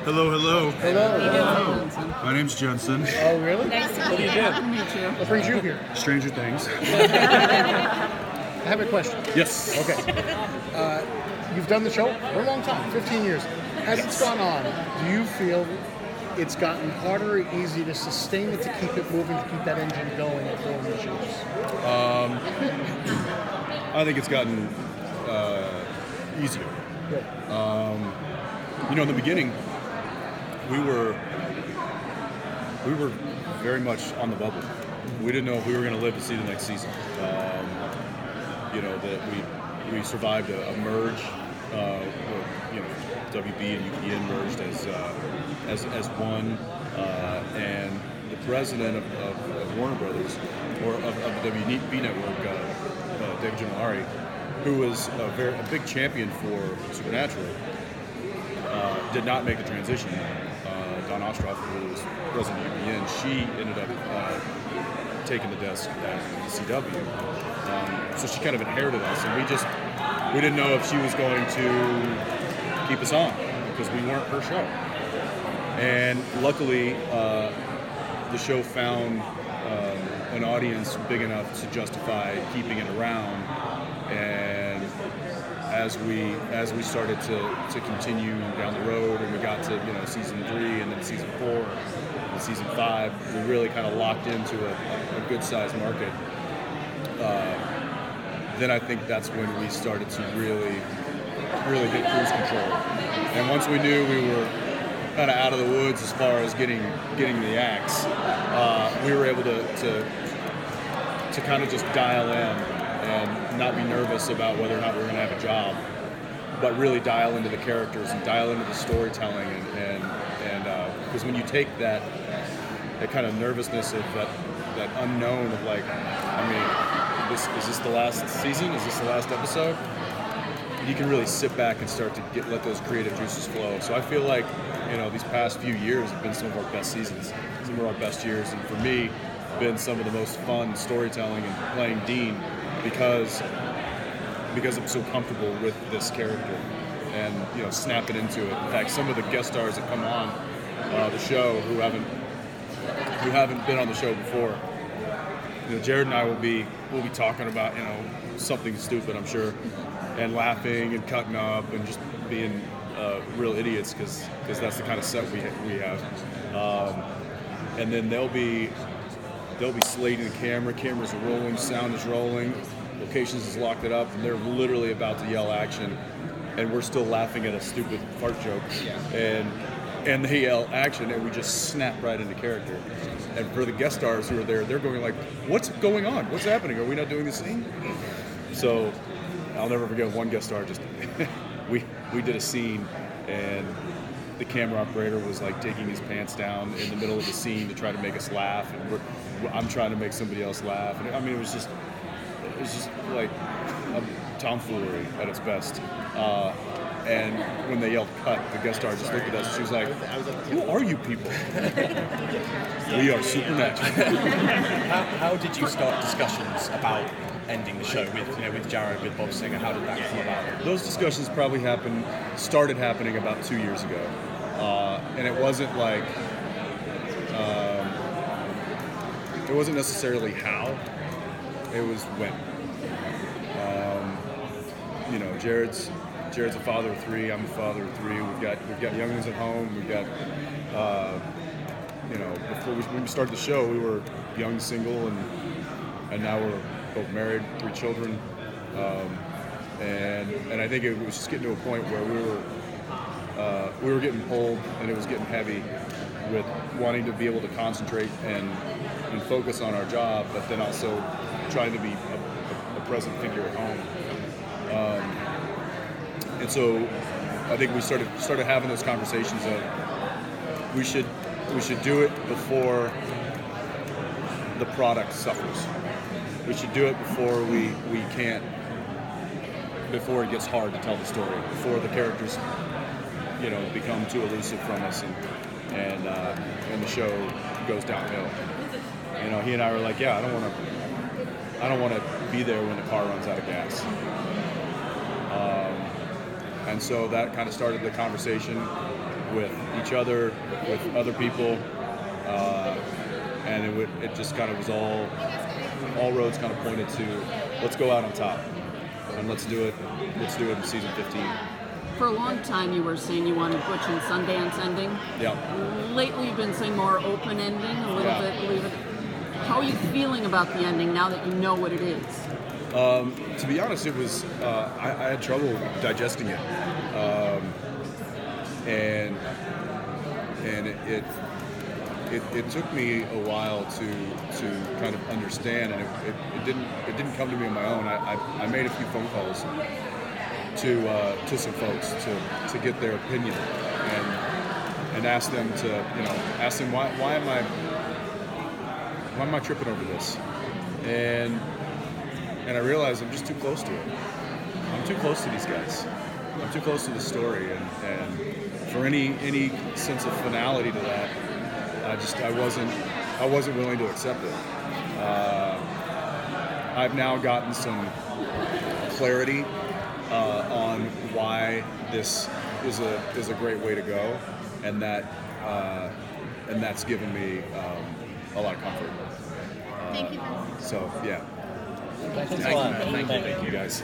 Hello, hello. Hello. My name's Jensen. Oh, really? Nice to What do you do? meet you. What brings you here? Stranger Things. I have a question. Yes. Okay. You've done the show for a long time, 15 years. As it's gone on, do you feel it's gotten harder or easier to sustain it, to keep it moving, to keep that engine going at all the shows? I think it's gotten easier. Good. In the beginning, we were very much on the bubble. We didn't know if we were going to live to see the next season. That we survived a merge, where WB and UPN merged as one, and the president of Warner Brothers, or of the WB network, David Gianellari, who was a big champion for Supernatural, did not make the transition. Don Ostroff, who was president of UPN, she ended up taking the desk at the CW. So she kind of inherited us, and we didn't know if she was going to keep us on because we weren't her show. And luckily, the show found an audience big enough to justify keeping it around. And as we started to continue down the road, and we got to season 3 and then season 4 and season 5, we really kind of locked into a good sized market. Then I think that's when we started to really hit cruise control. And once we knew we were kind of out of the woods as far as getting the axe, we were able to kind of just dial in and not be nervous about whether or not we were going to have a job, but really dial into the characters and dial into the storytelling, and because when you take that kind of nervousness of that unknown of is this the last season? Is this the last episode? You can really sit back and start to let those creative juices flow. So I feel like these past few years have been some of our best seasons, some of our best years, and for me, been some of the most fun storytelling and playing Dean because I'm so comfortable with this character and snapping into it. In fact, some of the guest stars that come on the show who haven't been on the show before, Jared and I will be talking about something stupid, I'm sure, and laughing and cutting up and just being real idiots because that's the kind of set we have. And then they'll be slating the camera. Cameras are rolling, sound is rolling, locations is locked it up, and they're literally about to yell action, and we're still laughing at a stupid fart joke, and they yell action, and we just snap right into character. And for the guest stars who are there, they're going like, "What's going on? What's happening? Are we not doing the scene?" So I'll never forget one guest star. Just we did a scene, and the camera operator was like taking his pants down in the middle of the scene to try to make us laugh, and I'm trying to make somebody else laugh. And I mean, it was just like a tomfoolery at its best. And when they yelled cut, the guest star just looked at us and she was like, "Who are you people?" We are Supernatural. How did you start discussions about ending the show with Jared, with Bob Singer? How did that come about? Those discussions probably started happening about 2 years ago. And it wasn't like, it wasn't necessarily how, it was when. Jared's a father of 3. I'm a father of 3. We've got young ones at home. We've got, when we started the show, we were young, single, and now we're both married, 3 children. And I think it was just getting to a point where we were getting pulled, and it was getting heavy with wanting to be able to concentrate and focus on our job, but then also trying to be a present figure at home. And so I think we started having those conversations of we should do it before the product suffers. We should do it before before it gets hard to tell the story, before the characters become too elusive from us and the show goes downhill. He and I were like, yeah, I don't want to be there when the car runs out of gas. And so that kind of started the conversation. with each other, with other people, and it just kind of was all roads kind of pointed to let's go out on top and let's do it in season 15. For a long time, you were saying you wanted Butch and Sundance ending. Yeah. Lately, you've been saying more open ending, a little bit. How are you feeling about the ending now that you know what it is? To be honest, it was I had trouble digesting it, and it took me a while to kind of understand, and it didn't come to me on my own. I made a few phone calls to some folks to get their opinion and ask them why am I tripping over this, and I realized I'm just too close to it. I'm too close to these guys. I'm too close to the story, and for any sense of finality to that, I wasn't willing to accept it. I've now gotten some clarity on why this is a great way to go, and that's given me a lot of comfort. Thank you. So yeah. Thanks a Thank lot. you, man. Thank you guys.